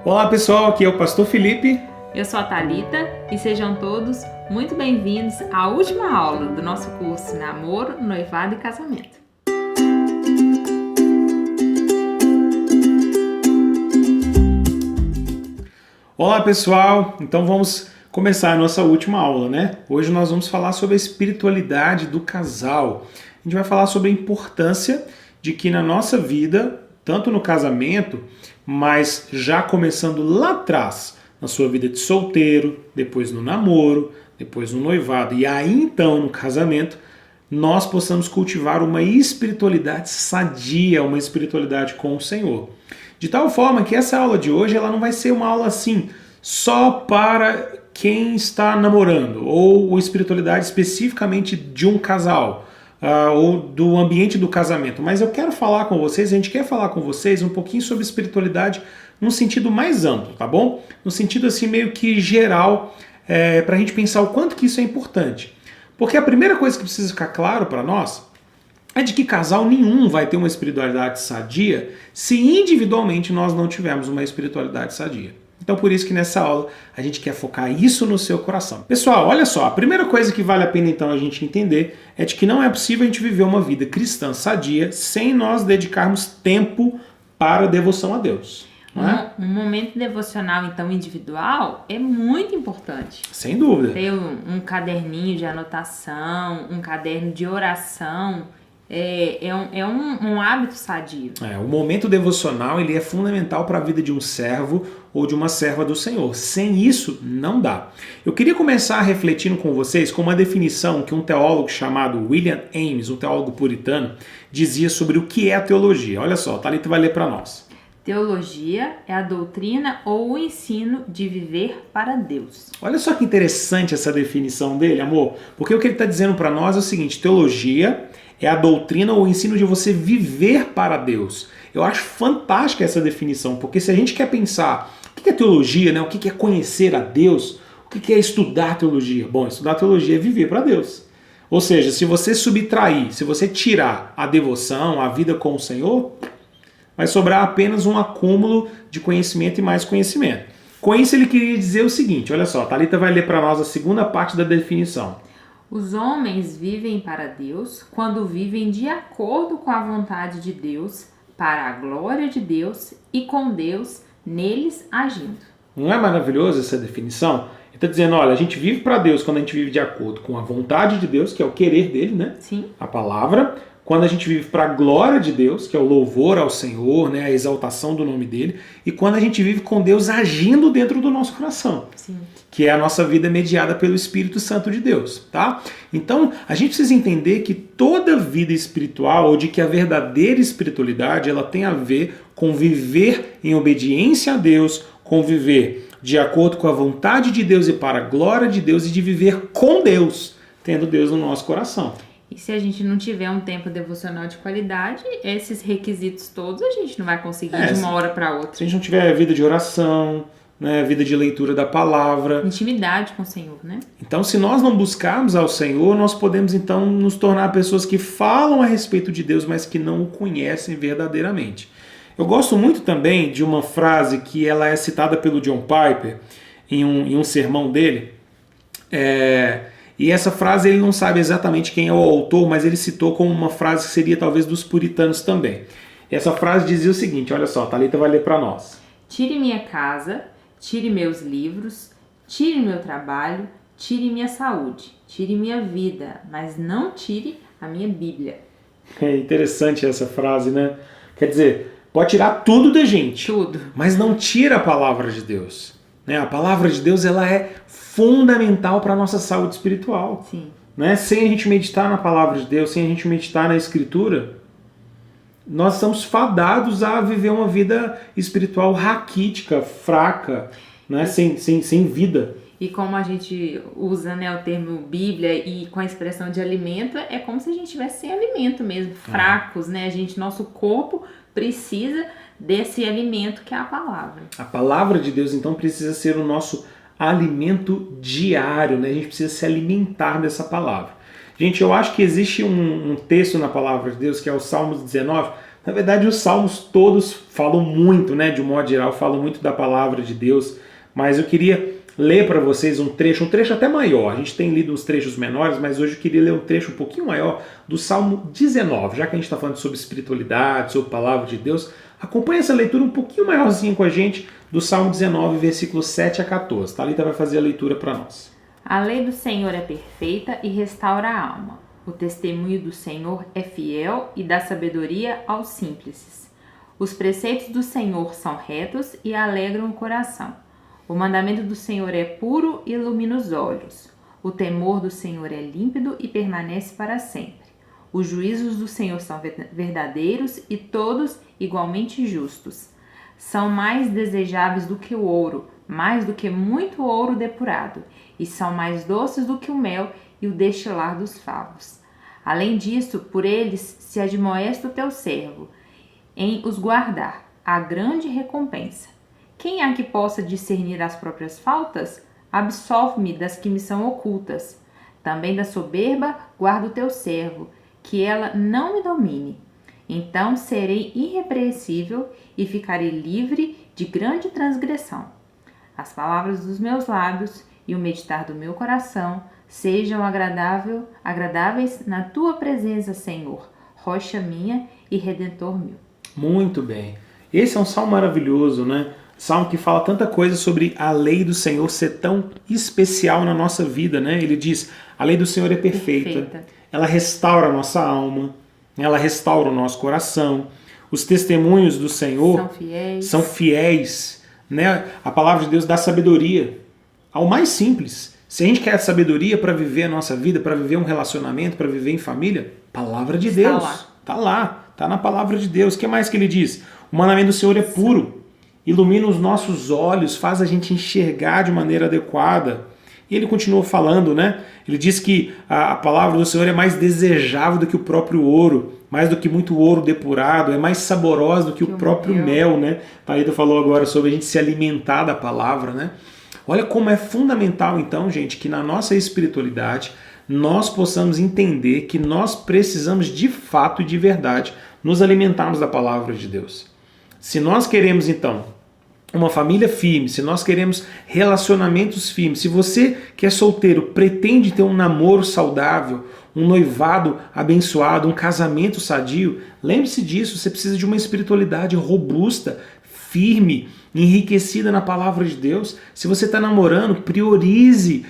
Olá pessoal, aqui é o Pastor Felipe. Eu sou a Thalita e sejam todos muito bem-vindos à última aula do nosso curso Namoro, Noivado e Casamento. Olá pessoal, então vamos começar a nossa última aula, né? Hoje nós vamos falar sobre a espiritualidade do casal. A gente vai falar sobre a importância de que na nossa vida, tanto no casamento, mas já começando lá atrás, na sua vida de solteiro, depois no namoro, depois no noivado e aí então no casamento, nós possamos cultivar uma espiritualidade sadia, uma espiritualidade com o Senhor. De tal forma que essa aula de hoje ela não vai ser uma aula assim só para quem está namorando ou espiritualidade especificamente de um casal. Ou do ambiente do casamento, mas eu quero falar com vocês, a gente quer falar com vocês um pouquinho sobre espiritualidade num sentido mais amplo, tá bom? No sentido assim meio que geral, para a gente pensar o quanto que isso é importante. Porque a primeira coisa que precisa ficar claro para nós é de que casal nenhum vai ter uma espiritualidade sadia se individualmente nós não tivermos uma espiritualidade sadia. Então por isso que nessa aula a gente quer focar isso no seu coração. Pessoal, olha só, a primeira coisa que vale a pena então a gente entender é de que não é possível a gente viver uma vida cristã sadia sem nós dedicarmos tempo para a devoção a Deus. Não é? Um momento devocional, então, individual é muito importante. Sem dúvida. Ter um caderninho de anotação, um caderno de oração, é um hábito sadio. O momento devocional ele é fundamental para a vida de um servo ou de uma serva do Senhor. Sem isso, não dá. Eu queria começar refletindo com vocês com uma definição que um teólogo chamado William Ames, um teólogo puritano, dizia sobre o que é a teologia. Olha só, Thalita vai ler para nós. Teologia é a doutrina ou o ensino de viver para Deus. Olha só que interessante essa definição dele, amor. Porque o que ele está dizendo para nós é o seguinte, teologia é a doutrina ou o ensino de você viver para Deus. Eu acho fantástica essa definição, porque se a gente quer pensar o que é teologia, né? O que é conhecer a Deus, o que é estudar teologia? Bom, estudar teologia é viver para Deus. Ou seja, se você subtrair, se você tirar a devoção, a vida com o Senhor, vai sobrar apenas um acúmulo de conhecimento e mais conhecimento. Com isso ele queria dizer o seguinte, olha só, a Thalita vai ler para nós a segunda parte da definição. Os homens vivem para Deus quando vivem de acordo com a vontade de Deus, para a glória de Deus e com Deus neles agindo. Não é maravilhoso essa definição? Ele está dizendo, olha, a gente vive para Deus quando a gente vive de acordo com a vontade de Deus, que é o querer dele, né? Sim. A palavra. Quando a gente vive para a glória de Deus, que é o louvor ao Senhor, né? A exaltação do nome dele. E quando a gente vive com Deus agindo dentro do nosso coração. Sim. Que é a nossa vida mediada pelo Espírito Santo de Deus, tá? Então, a gente precisa entender que toda vida espiritual, ou de que a verdadeira espiritualidade, ela tem a ver com viver em obediência a Deus, com viver de acordo com a vontade de Deus e para a glória de Deus, e de viver com Deus, tendo Deus no nosso coração. E se a gente não tiver um tempo devocional de qualidade, esses requisitos todos a gente não vai conseguir de uma hora para outra. Se a gente não tiver vida de oração, né, vida de leitura da palavra. Intimidade com o Senhor, né? Então, se nós não buscarmos ao Senhor, nós podemos então nos tornar pessoas que falam a respeito de Deus, mas que não o conhecem verdadeiramente. Eu gosto muito também de uma frase que ela é citada pelo John Piper em um sermão dele. E essa frase ele não sabe exatamente quem é o autor, mas ele citou como uma frase que seria talvez dos puritanos também. Essa frase dizia o seguinte, olha só, Thalita vai ler para nós. Tire minha casa, tire meus livros, tire meu trabalho, tire minha saúde, tire minha vida, mas não tire a minha Bíblia. É interessante essa frase, né? Quer dizer, pode tirar tudo da gente, Tudo. mas não tira a palavra de Deus. Né? A palavra de Deus ela é fundamental para a nossa saúde espiritual. Sim. Né? Sem a gente meditar na palavra de Deus, sem a gente meditar na Escritura, nós estamos fadados a viver uma vida espiritual raquítica, fraca, né? sem vida. E como a gente usa, né, o termo Bíblia e com a expressão de alimento, é como se a gente estivesse sem alimento mesmo, fracos, né? Nosso corpo precisa desse alimento que é a palavra. A palavra de Deus, então, precisa ser o nosso alimento diário, né? A gente precisa se alimentar dessa palavra. Gente, eu acho que existe um texto na palavra de Deus, que é o Salmos 19. Na verdade, os salmos todos falam muito, né? De um modo geral, falam muito da palavra de Deus, mas eu queria ler para vocês um trecho até maior. A gente tem lido uns trechos menores, mas hoje eu queria ler um trecho um pouquinho maior do Salmo 19, já que a gente está falando sobre espiritualidade, sobre a palavra de Deus. Acompanhe essa leitura um pouquinho maiorzinha com a gente do Salmo 19, versículos 7 a 14. Thalita vai fazer a leitura para nós. A lei do Senhor é perfeita e restaura a alma. O testemunho do Senhor é fiel e dá sabedoria aos simples. Os preceitos do Senhor são retos e alegram o coração. O mandamento do Senhor é puro e ilumina os olhos. O temor do Senhor é límpido e permanece para sempre. Os juízos do Senhor são verdadeiros e todos igualmente justos. São mais desejáveis do que o ouro, mais do que muito ouro depurado, e são mais doces do que o mel e o destilar dos favos. Além disso, por eles se admoesta o teu servo, em os guardar, a grande recompensa. Quem há que possa discernir as próprias faltas? Absolve-me das que me são ocultas. Também da soberba guarda o teu servo, que ela não me domine. Então serei irrepreensível e ficarei livre de grande transgressão. As palavras dos meus lábios e o meditar do meu coração sejam agradáveis na tua presença, Senhor, rocha minha e redentor meu. Muito bem. Esse é um salmo maravilhoso, né? Salmo que fala tanta coisa sobre a lei do Senhor ser tão especial na nossa vida, né? Ele diz, a lei do Senhor é perfeita. Ela restaura a nossa alma, ela restaura o nosso coração. Os testemunhos do Senhor são fiéis, né? A palavra de Deus dá sabedoria ao mais simples. Se a gente quer sabedoria para viver a nossa vida, para viver um relacionamento, para viver em família, palavra de Deus. Está lá, está na palavra de Deus. O que mais que ele diz? O mandamento do Senhor é puro, ilumina os nossos olhos, faz a gente enxergar de maneira adequada. E ele continua falando, né? Ele diz que a palavra do Senhor é mais desejável do que o próprio ouro, mais do que muito ouro depurado, é mais saborosa do que o próprio mel, né? Thalita falou agora sobre a gente se alimentar da palavra, né? Olha como é fundamental, então, gente, que na nossa espiritualidade nós possamos entender que nós precisamos de fato e de verdade nos alimentarmos da palavra de Deus. Se nós queremos, então, uma família firme, se nós queremos relacionamentos firmes, se você que é solteiro pretende ter um namoro saudável, um noivado abençoado, um casamento sadio, lembre-se disso, você precisa de uma espiritualidade robusta, firme, enriquecida na palavra de Deus. Se você está namorando, priorize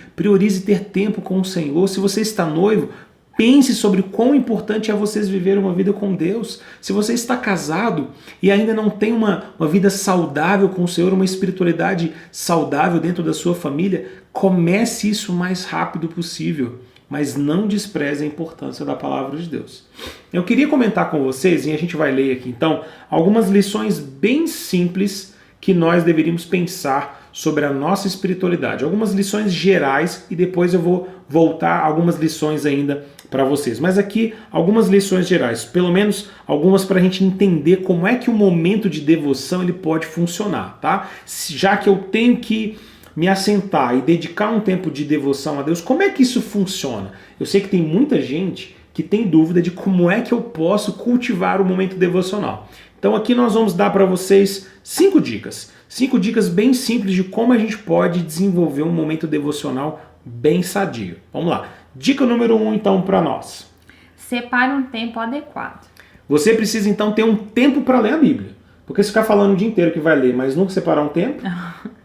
ter tempo com o Senhor. Se você está noivo, pense sobre quão importante é vocês viver uma vida com Deus. Se você está casado e ainda não tem uma vida saudável com o Senhor, uma espiritualidade saudável dentro da sua família, comece isso o mais rápido possível, mas não despreze a importância da palavra de Deus. Eu queria comentar com vocês, e a gente vai ler aqui então, algumas lições bem simples que nós deveríamos pensar sobre a nossa espiritualidade. Algumas lições gerais e depois eu vou voltar a algumas lições ainda para vocês. Mas aqui, algumas lições gerais, pelo menos algumas para a gente entender como é que o momento de devoção ele pode funcionar, tá? Já que eu tenho que me assentar e dedicar um tempo de devoção a Deus, como é que isso funciona? Eu sei que tem muita gente que tem dúvida de como é que eu posso cultivar o momento devocional. Então aqui nós vamos dar para vocês 5 dicas. 5 dicas bem simples de como a gente pode desenvolver um momento devocional bem sadio. Vamos lá. Dica número 1 então para nós. Separe um tempo adequado. Você precisa então ter um tempo para ler a Bíblia. Porque se ficar falando o dia inteiro que vai ler, mas nunca separar um tempo...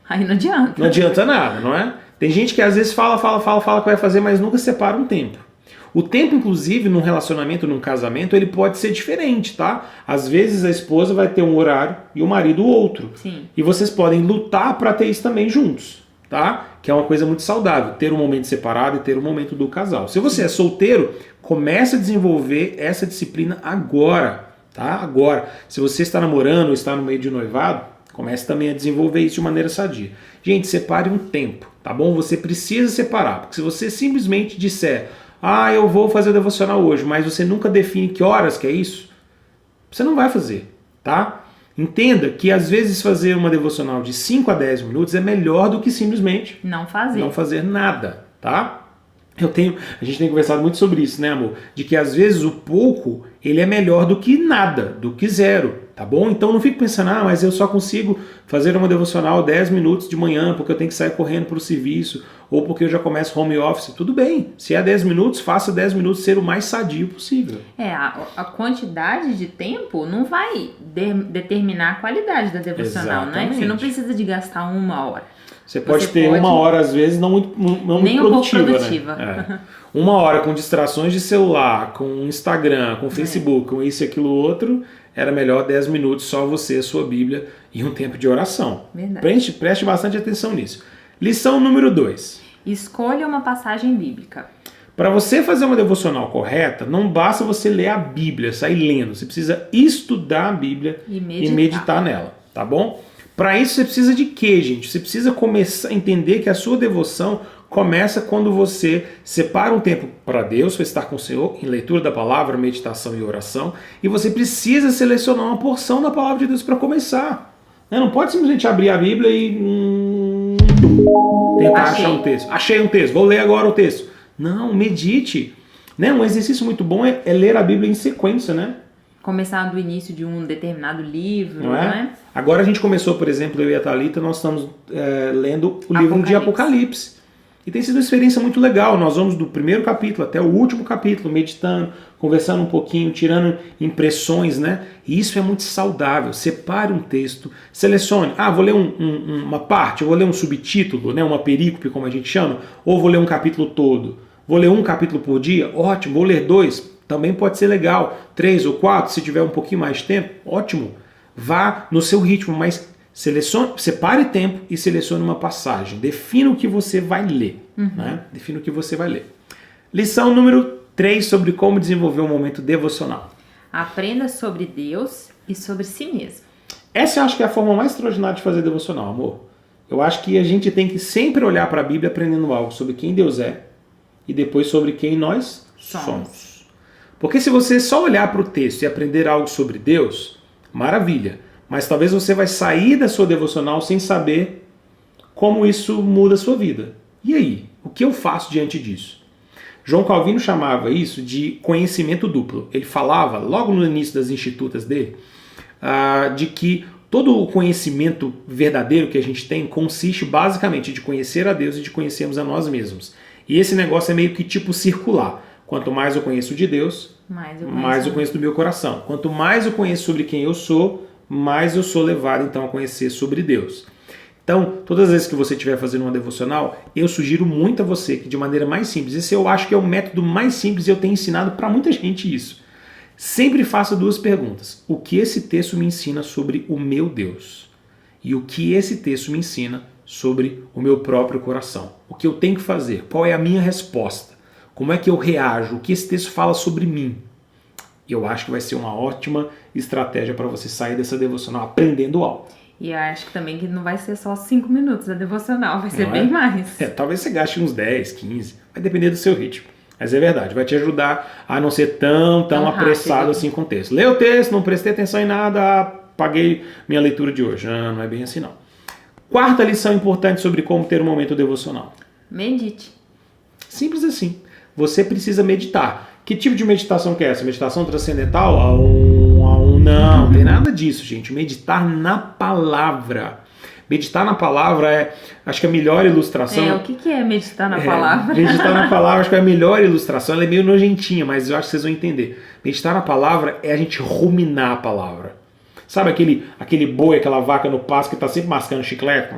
Aí não adianta. Não adianta nada, não é? Tem gente que às vezes fala que vai fazer, mas nunca separa um tempo. O tempo, inclusive, num relacionamento, num casamento, ele pode ser diferente, tá? Às vezes a esposa vai ter um horário e o marido outro. Sim. E vocês podem lutar para ter isso também juntos, tá? Que é uma coisa muito saudável, ter um momento separado e ter um momento do casal. Se você é solteiro, comece a desenvolver essa disciplina agora, tá? Agora. Se você está namorando ou está no meio de noivado, comece também a desenvolver isso de maneira sadia. Gente, separe um tempo, tá bom? Você precisa separar, porque se você simplesmente disser, eu vou fazer o devocional hoje, mas você nunca define que horas que é isso, você não vai fazer, tá? Entenda que às vezes fazer uma devocional de 5 a 10 minutos é melhor do que simplesmente não fazer nada, tá? A gente tem conversado muito sobre isso, né, amor? De que às vezes o pouco, ele é melhor do que nada, do que zero, tá bom? Então não fique pensando, mas eu só consigo fazer uma devocional 10 minutos de manhã porque eu tenho que sair correndo para o serviço ou porque eu já começo home office. Tudo bem, se é 10 minutos, faça 10 minutos ser o mais sadio possível. A quantidade de tempo não vai determinar a qualidade da devocional, Exatamente. né? Você não precisa de gastar 1 hora. Você pode ter 1 hora, às vezes, não muito produtiva. Né? 1 hora com distrações de celular, com Instagram, com Facebook, com isso e aquilo outro, era melhor 10 minutos só você, a sua Bíblia e um tempo de oração. Verdade. Preste bastante atenção nisso. Lição número 2. Escolha uma passagem bíblica. Para você fazer uma devocional correta, não basta você ler a Bíblia, sair lendo. Você precisa estudar a Bíblia e meditar nela, tá bom? Para isso você precisa de quê, gente? Você precisa começar a entender que a sua devoção começa quando você separa um tempo para Deus, para estar com o Senhor, em leitura da palavra, meditação e oração, e você precisa selecionar uma porção da palavra de Deus para começar. Não pode simplesmente abrir a Bíblia e tentar achar um texto. Achei um texto, vou ler agora o texto. Não, medite. Um exercício muito bom é ler a Bíblia em sequência, né? Começar do início de um determinado livro, não é? Agora a gente começou, por exemplo, eu e a Thalita, nós estamos lendo o livro de Apocalipse. E tem sido uma experiência muito legal. Nós vamos do primeiro capítulo até o último capítulo, meditando, conversando um pouquinho, tirando impressões, né? E isso é muito saudável. Separe um texto, selecione. Vou ler uma parte, eu vou ler um subtítulo, né? Uma perícope, como a gente chama, ou vou ler um capítulo todo. Vou ler um capítulo por dia? Ótimo. Vou ler 2? Também pode ser legal. 3 ou 4, se tiver um pouquinho mais de tempo, ótimo. Vá no seu ritmo, mas separe tempo e selecione uma passagem. Defina o que você vai ler. Né? Defina o que você vai ler. Lição número 3 sobre como desenvolver um momento devocional. Aprenda sobre Deus e sobre si mesmo. Essa eu acho que é a forma mais extraordinária de fazer devocional, amor. Eu acho que a gente tem que sempre olhar para a Bíblia aprendendo algo sobre quem Deus é e depois sobre quem nós somos. Porque se você só olhar para o texto e aprender algo sobre Deus, maravilha. Mas talvez você vai sair da sua devocional sem saber como isso muda a sua vida. E aí? O que eu faço diante disso? João Calvino chamava isso de conhecimento duplo. Ele falava, logo no início das institutas dele, de que todo o conhecimento verdadeiro que a gente tem consiste basicamente de conhecer a Deus e de conhecermos a nós mesmos. E esse negócio é meio que tipo circular. Quanto mais eu conheço de Deus, mais eu conheço do meu coração. Quanto mais eu conheço sobre quem eu sou, mais eu sou levado então a conhecer sobre Deus. Então, todas as vezes que você estiver fazendo uma devocional, eu sugiro muito a você que de maneira mais simples, esse eu acho que é o método mais simples e eu tenho ensinado para muita gente isso. Sempre faça 2 perguntas. O que esse texto me ensina sobre o meu Deus? E o que esse texto me ensina sobre o meu próprio coração? O que eu tenho que fazer? Qual é a minha resposta? Como é que eu reajo? O que esse texto fala sobre mim? Eu acho que vai ser uma ótima estratégia para você sair dessa devocional aprendendo algo. E eu acho que também que não vai ser só 5 minutos a devocional, vai ser bem mais. Talvez você gaste uns 10, 15, vai depender do seu ritmo. Mas é verdade, vai te ajudar a não ser tão apressado assim com o texto. Lê o texto, não prestei atenção em nada, apaguei minha leitura de hoje. Não é bem assim não. 4ª lição importante sobre como ter um momento devocional. Medite. Simples assim. Você precisa meditar. Que tipo de meditação que é essa? Meditação transcendental? Não, tem nada disso, gente. Meditar na palavra. Meditar na palavra acho que a melhor ilustração... O que é meditar na palavra? Meditar na palavra acho que é a melhor ilustração. Ela é meio nojentinha, mas eu acho que vocês vão entender. Meditar na palavra é a gente ruminar a palavra. Sabe aquele boi, aquela vaca no pasto que está sempre mascando chiclete?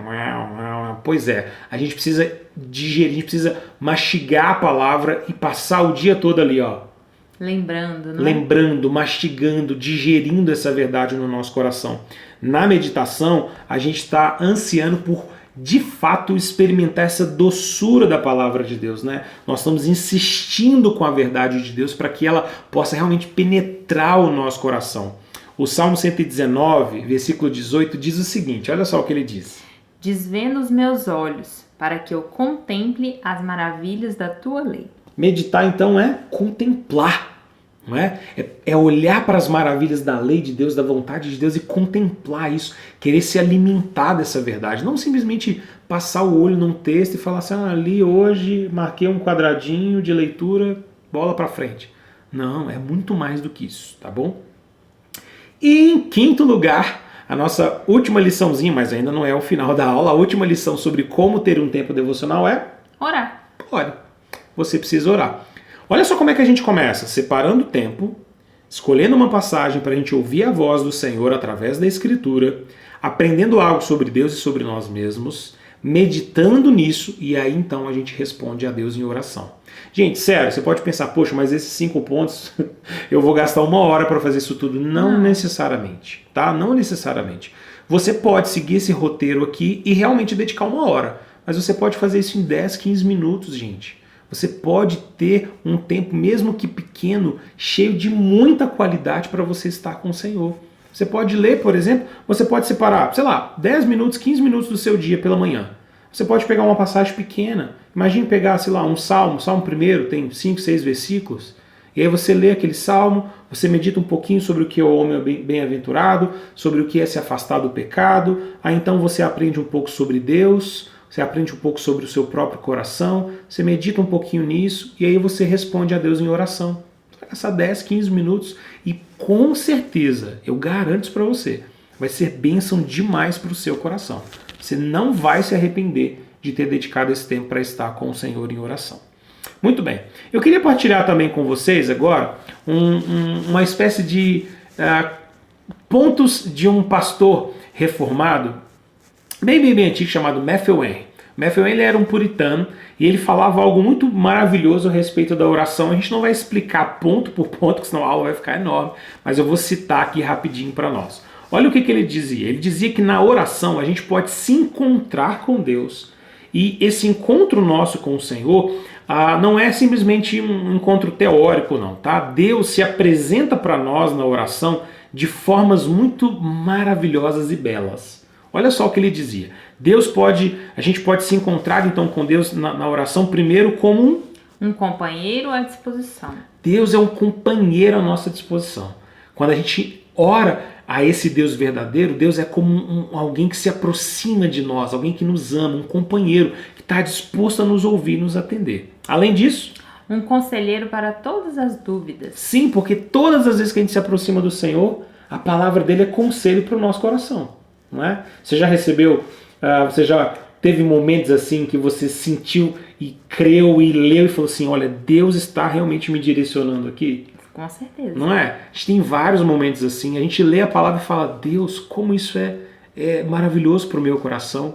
Pois é, a gente precisa digerir, a gente precisa mastigar a palavra e passar o dia todo ali, ó. Lembrando, né? Lembrando, mastigando, digerindo essa verdade no nosso coração. Na meditação, a gente está ansiando por, de fato, experimentar essa doçura da palavra de Deus, né? Nós estamos insistindo com a verdade de Deus para que ela possa realmente penetrar o nosso coração. O Salmo 119, versículo 18, diz o seguinte, olha só o que ele diz. Desvenda os meus olhos, para que eu contemple as maravilhas da tua lei. Meditar, então, é contemplar. não é? É olhar para as maravilhas da lei de Deus, da vontade de Deus e contemplar isso, querer se alimentar dessa verdade, não simplesmente passar o olho num texto e falar assim, ali hoje marquei um quadradinho de leitura, bola para frente. Não, é muito mais do que isso, tá bom? E em quinto lugar, a nossa última liçãozinha, mas ainda não é o final da aula, a última lição sobre como ter um tempo devocional é... Orar. Ore. Você precisa orar. Olha só como é que a gente começa, separando o tempo, escolhendo uma passagem para a gente ouvir a voz do Senhor através da Escritura, aprendendo algo sobre Deus e sobre nós mesmos, meditando nisso, e aí então a gente responde a Deus em oração. Gente, sério, você pode pensar, poxa, mas esses 5 pontos eu vou gastar 1 hora para fazer isso tudo. Não necessariamente, tá? Não necessariamente. Você pode seguir esse roteiro aqui e realmente dedicar 1 hora, mas você pode fazer isso em 10, 15 minutos, gente. Você pode ter um tempo, mesmo que pequeno, cheio de muita qualidade para você estar com o Senhor. Você pode ler, por exemplo, você pode separar, sei lá, 10 minutos, 15 minutos do seu dia pela manhã. Você pode pegar uma passagem pequena. Imagine pegar, sei lá, um salmo. O salmo primeiro tem 5, 6 versículos. E aí você lê aquele salmo, você medita um pouquinho sobre o que é o homem bem-aventurado, sobre o que é se afastar do pecado. Aí então você aprende um pouco sobre Deus, você aprende um pouco sobre o seu próprio coração, você medita um pouquinho nisso e aí você responde a Deus em oração. Você vai gastar 10, 15 minutos e com certeza, eu garanto isso para você, vai ser bênção demais para o seu coração. Você não vai se arrepender de ter dedicado esse tempo para estar com o Senhor em oração. Muito bem. Eu queria partilhar também com vocês agora uma espécie de pontos de um pastor reformado, bem antigo, chamado Matthew Henry. Matthew Henry era um puritano e ele falava algo muito maravilhoso a respeito da oração. A gente não vai explicar ponto por ponto, porque senão a aula vai ficar enorme, mas eu vou citar aqui rapidinho para nós. Olha o que ele dizia. Ele dizia que na oração a gente pode se encontrar com Deus. E esse encontro nosso com o Senhor não é simplesmente um encontro teórico, não, tá? Deus se apresenta para nós na oração de formas muito maravilhosas e belas. Olha só o que ele dizia. A gente pode se encontrar então com Deus na oração primeiro como um companheiro à disposição. Deus é um companheiro à nossa disposição. Quando a gente ora a esse Deus verdadeiro, Deus é como alguém que se aproxima de nós, alguém que nos ama, um companheiro que está disposto a nos ouvir e nos atender. Além disso, um conselheiro para todas as dúvidas. Sim, porque todas as vezes que a gente se aproxima do Senhor, a palavra dele é conselho para o nosso coração. Não é? Você já recebeu, você já teve momentos assim que você sentiu e creu e leu e falou assim, olha, Deus está realmente me direcionando aqui? Com certeza. Não é? A gente tem vários momentos assim, a gente lê a palavra e fala, Deus, como isso é maravilhoso para o meu coração.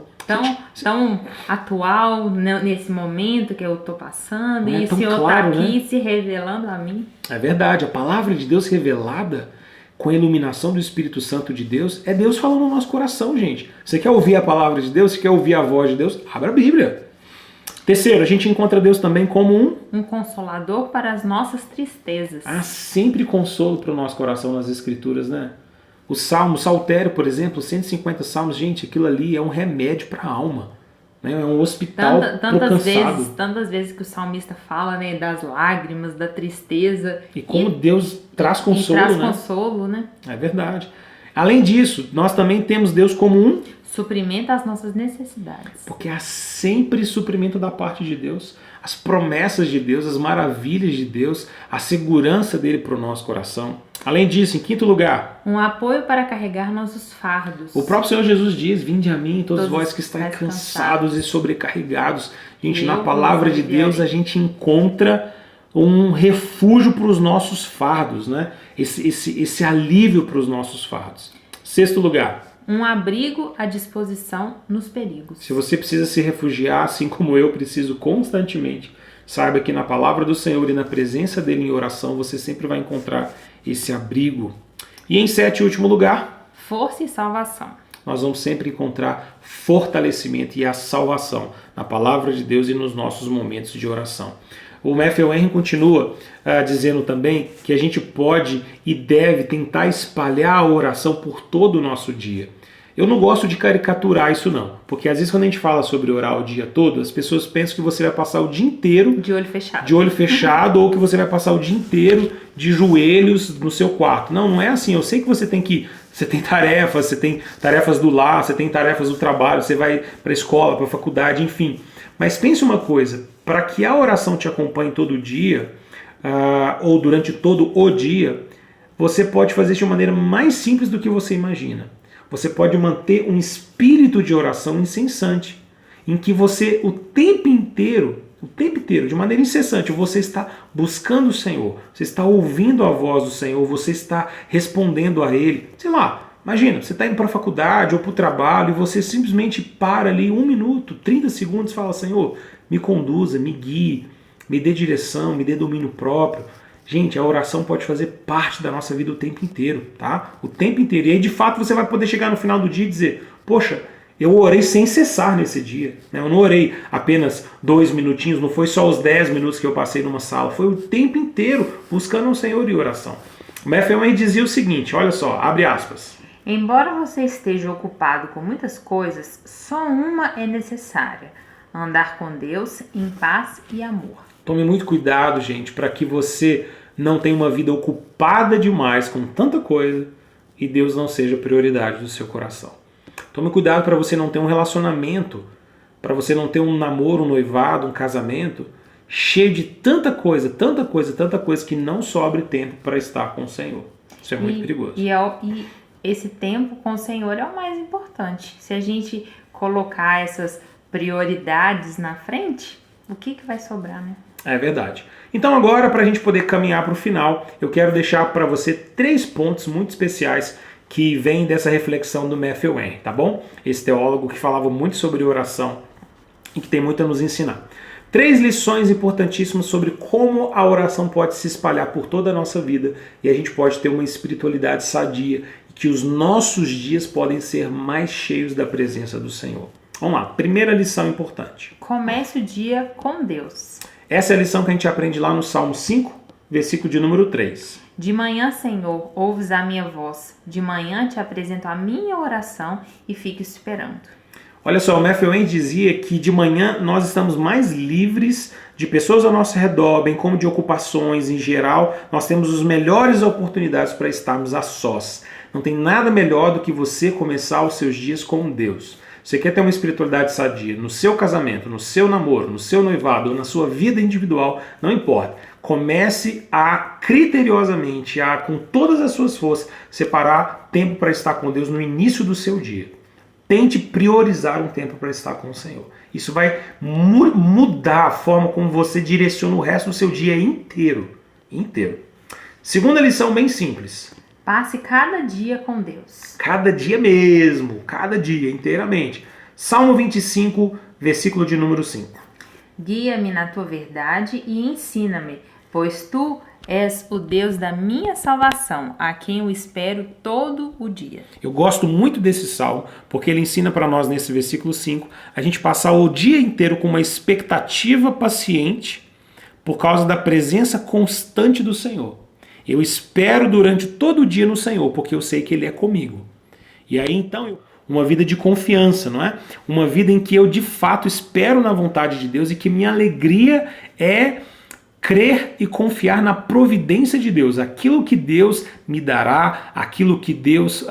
Tão atual nesse momento que eu estou passando, e o Senhor está aqui, né? Se revelando a mim. É verdade, a palavra de Deus revelada com a iluminação do Espírito Santo de Deus, é Deus falando no nosso coração, gente. Você quer ouvir a palavra de Deus? Você quer ouvir a voz de Deus? Abra a Bíblia. Terceiro, a gente encontra Deus também como um consolador para as nossas tristezas. Há sempre consolo para o nosso coração nas Escrituras, né? O Salmo, o Saltério, por exemplo, 150 salmos, gente, aquilo ali é um remédio para a alma. Né? É um hospital pro cansado. Tantas vezes que o salmista fala, né, das lágrimas, da tristeza. E como Deus traz consolo, consolo, né? É verdade. Além disso, nós também temos Deus como um suprimento às nossas necessidades. Porque há sempre suprimento da parte de Deus. As promessas de Deus, as maravilhas de Deus, a segurança dele para o nosso coração. Além disso, em quinto lugar, um apoio para carregar nossos fardos. O próprio Senhor Jesus diz, vinde a mim, todos vós que estáis cansados e sobrecarregados. Gente, na palavra de Deus a gente encontra um refúgio para os nossos fardos, né? Esse alívio para os nossos fardos. Sexto lugar, um abrigo à disposição nos perigos. Se você precisa se refugiar, assim como eu preciso constantemente, saiba que na palavra do Senhor e na presença dele em oração, você sempre vai encontrar esse abrigo. E em sétimo e último lugar, força e salvação. Nós vamos sempre encontrar fortalecimento e a salvação na palavra de Deus e nos nossos momentos de oração. O Matthew Henry continua dizendo também que a gente pode e deve tentar espalhar a oração por todo o nosso dia. Eu não gosto de caricaturar isso não, porque às vezes quando a gente fala sobre orar o dia todo, as pessoas pensam que você vai passar o dia inteiro de olho fechado ou que você vai passar o dia inteiro de joelhos no seu quarto. Não, não é assim. Eu sei que você tem tarefas do lar, você tem tarefas do trabalho, você vai para a escola, para a faculdade, enfim. Mas pense uma coisa, para que a oração te acompanhe todo dia, ou durante todo o dia, você pode fazer de uma maneira mais simples do que você imagina. Você pode manter um espírito de oração incessante, em que você o tempo inteiro, de maneira incessante, você está buscando o Senhor, você está ouvindo a voz do Senhor, você está respondendo a Ele. Sei lá, imagina, você está indo para a faculdade ou para o trabalho e você simplesmente para ali 1 minuto, 30 segundos e fala: Senhor, me conduza, me guie, me dê direção, me dê domínio próprio. Gente, a oração pode fazer parte da nossa vida o tempo inteiro, tá? O tempo inteiro. E aí, de fato, você vai poder chegar no final do dia e dizer: poxa, eu orei sem cessar nesse dia. Eu não orei apenas 2 minutinhos, não foi só os 10 minutos que eu passei numa sala, foi o tempo inteiro buscando o Senhor em oração. O Matthew Henry dizia o seguinte, olha só, abre aspas. Embora você esteja ocupado com muitas coisas, só uma é necessária: andar com Deus em paz e amor. Tome muito cuidado, gente, para que você não tenha uma vida ocupada demais com tanta coisa e Deus não seja a prioridade do seu coração. Tome cuidado para você não ter um relacionamento, para você não ter um namoro, um noivado, um casamento cheio de tanta coisa que não sobre tempo para estar com o Senhor. Isso é muito perigoso. E esse tempo com o Senhor é o mais importante. Se a gente colocar essas prioridades na frente, o que vai sobrar, né? É verdade. Então agora, para a gente poder caminhar para o final, eu quero deixar para você 3 pontos muito especiais que vêm dessa reflexão do Matthew Henry, tá bom? Esse teólogo que falava muito sobre oração e que tem muito a nos ensinar. 3 lições importantíssimas sobre como a oração pode se espalhar por toda a nossa vida e a gente pode ter uma espiritualidade sadia e que os nossos dias podem ser mais cheios da presença do Senhor. Vamos lá, primeira lição importante. Comece o dia com Deus. Essa é a lição que a gente aprende lá no Salmo 5, versículo de número 3. De manhã, Senhor, ouves a minha voz. De manhã te apresento a minha oração e fico esperando. Olha só, o Matthew Henry dizia que de manhã nós estamos mais livres de pessoas ao nosso redor, bem como de ocupações em geral. Nós temos as melhores oportunidades para estarmos a sós. Não tem nada melhor do que você começar os seus dias com Deus. Você quer ter uma espiritualidade sadia no seu casamento, no seu namoro, no seu noivado ou na sua vida individual, não importa. Comece a criteriosamente, com todas as suas forças, separar tempo para estar com Deus no início do seu dia. Tente priorizar um tempo para estar com o Senhor. Isso vai mudar a forma como você direciona o resto do seu dia inteiro. Segunda lição bem simples. Passe cada dia com Deus. Cada dia mesmo, cada dia, inteiramente. Salmo 25, versículo de número 5. Guia-me na tua verdade e ensina-me, pois tu és o Deus da minha salvação, a quem eu espero todo o dia. Eu gosto muito desse salmo, porque ele ensina para nós nesse versículo 5, a gente passar o dia inteiro com uma expectativa paciente por causa da presença constante do Senhor. Eu espero durante todo o dia no Senhor, porque eu sei que Ele é comigo. E aí então, uma vida de confiança, não é? Uma vida em que eu de fato espero na vontade de Deus e que minha alegria é crer e confiar na providência de Deus. Aquilo que Deus me dará, aquilo que Deus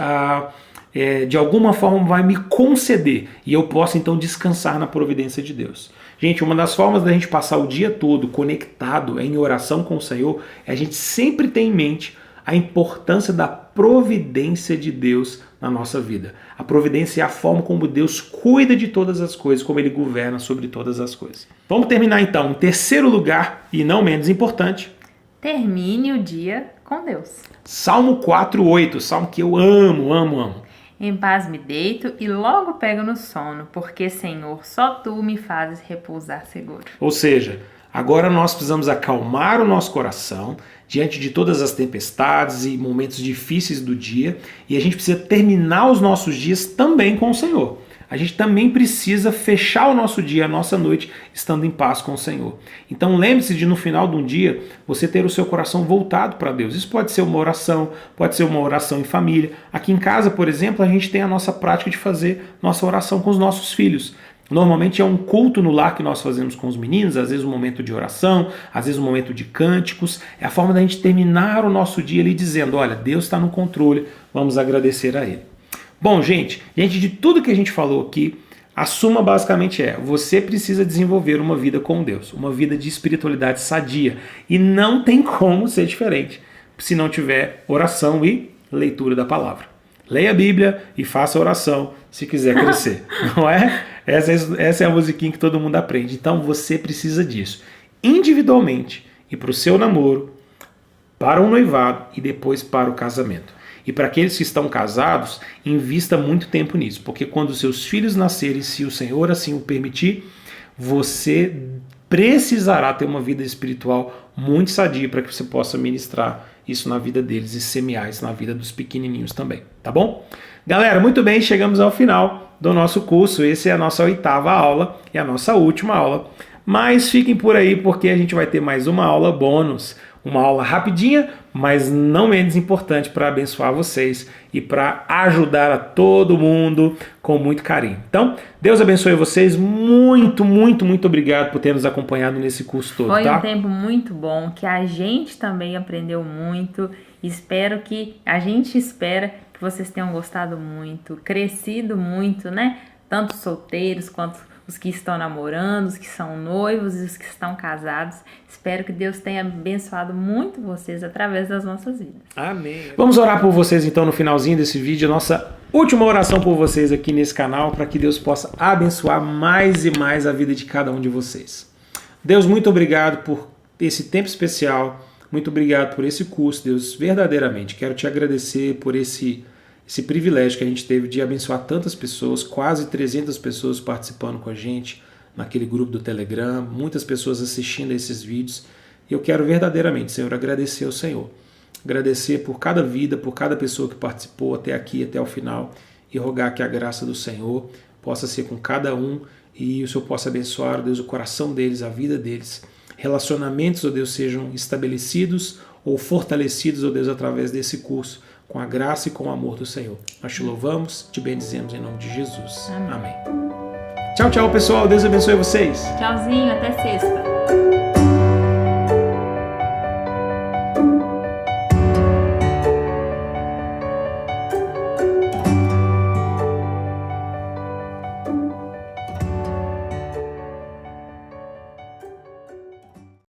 de alguma forma vai me conceder. E eu posso então descansar na providência de Deus. Gente, uma das formas da gente passar o dia todo conectado em oração com o Senhor é a gente sempre ter em mente a importância da providência de Deus na nossa vida. A providência é a forma como Deus cuida de todas as coisas, como Ele governa sobre todas as coisas. Vamos terminar então. Em terceiro lugar, e não menos importante, termine o dia com Deus. Salmo 4:8, salmo que eu amo. Em paz me deito e logo pego no sono, porque, Senhor, só Tu me fazes repousar seguro. Ou seja, agora nós precisamos acalmar o nosso coração diante de todas as tempestades e momentos difíceis do dia, e a gente precisa terminar os nossos dias também com o Senhor. a gente também precisa fechar o nosso dia, a nossa noite, estando em paz com o Senhor. Então lembre-se de no final de um dia, você ter o seu coração voltado para Deus. Isso pode ser uma oração, pode ser uma oração em família. Aqui em casa, por exemplo, a gente tem a nossa prática de fazer nossa oração com os nossos filhos. Normalmente é um culto no lar que nós fazemos com os meninos, às vezes um momento de oração, às vezes um momento de cânticos. É a forma da gente terminar o nosso dia ali dizendo, olha, Deus está no controle, vamos agradecer a Ele. Bom, gente, diante de tudo que a gente falou aqui, a suma basicamente é, você precisa desenvolver uma vida com Deus, uma vida de espiritualidade sadia. E não tem como ser diferente se não tiver oração e leitura da palavra. Leia a Bíblia e faça oração se quiser crescer, não é? Essa é a musiquinha que todo mundo aprende. Então você precisa disso. Individualmente e para o seu namoro, para o noivado e depois para o casamento. E para aqueles que estão casados, invista muito tempo nisso. Porque quando seus filhos nascerem, se o Senhor assim o permitir, você precisará ter uma vida espiritual muito sadia para que você possa ministrar isso na vida deles e semear isso na vida dos pequenininhos também, tá bom? Galera, muito bem, chegamos ao final do nosso curso. Essa é a nossa 8ª aula e a nossa última aula. Mas fiquem por aí porque a gente vai ter mais uma aula bônus. Uma aula rapidinha, mas não menos importante para abençoar vocês e para ajudar a todo mundo com muito carinho. Então, Deus abençoe vocês. Muito, muito, muito obrigado por ter nos acompanhado nesse curso todo. Foi um tempo muito bom, que a gente também aprendeu muito. A gente espera que vocês tenham gostado muito, crescido muito, né? Tanto solteiros quanto os que estão namorando, os que são noivos e os que estão casados. Espero que Deus tenha abençoado muito vocês através das nossas vidas. Amém. Vamos orar por vocês então no finalzinho desse vídeo. Nossa última oração por vocês aqui nesse canal, para que Deus possa abençoar mais e mais a vida de cada um de vocês. Deus, muito obrigado por esse tempo especial. Muito obrigado por esse curso, Deus. Verdadeiramente, quero te agradecer por esse privilégio que a gente teve de abençoar tantas pessoas, quase 300 pessoas participando com a gente naquele grupo do Telegram, muitas pessoas assistindo a esses vídeos. E eu quero verdadeiramente, Senhor, agradecer ao Senhor. Agradecer por cada vida, por cada pessoa que participou até aqui, até o final, e rogar que a graça do Senhor possa ser com cada um e o Senhor possa abençoar, Deus, o coração deles, a vida deles. Relacionamentos, ó Deus, sejam estabelecidos ou fortalecidos, ó Deus, através desse curso, com a graça e com o amor do Senhor. Nós te louvamos, te bendizemos em nome de Jesus. Amém. Tchau, tchau, pessoal. Deus abençoe vocês. Tchauzinho, até sexta.